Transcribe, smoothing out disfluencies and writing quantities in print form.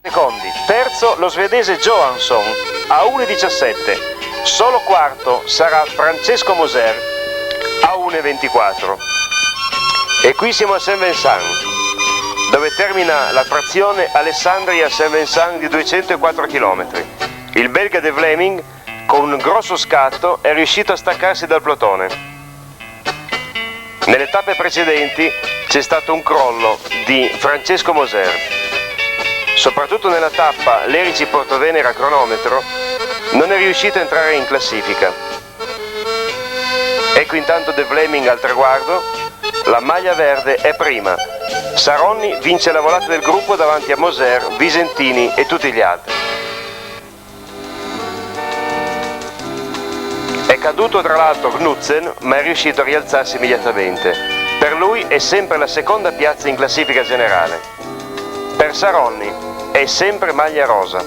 secondi. Terzo lo svedese Johansson a 1,17. Solo quarto sarà Francesco Moser a 1,24. E qui siamo a Saint-Vincent, dove termina la trazione Alessandria-Saint-Vincent di 204 km. Il belga De Vlaming, con un grosso scatto, è riuscito a staccarsi dal plotone. Nelle tappe precedenti c'è stato un crollo di Francesco Moser. Soprattutto nella tappa Lerici-Portovenere a cronometro non è riuscito a entrare in classifica. Ecco intanto De Vlaming al traguardo, la maglia verde è prima. Saronni vince la volata del gruppo davanti a Moser, Visentini e tutti gli altri. È caduto tra l'altro Knudsen, ma è riuscito a rialzarsi immediatamente. Per lui è sempre la seconda piazza in classifica generale. Per Saronni è sempre maglia rosa.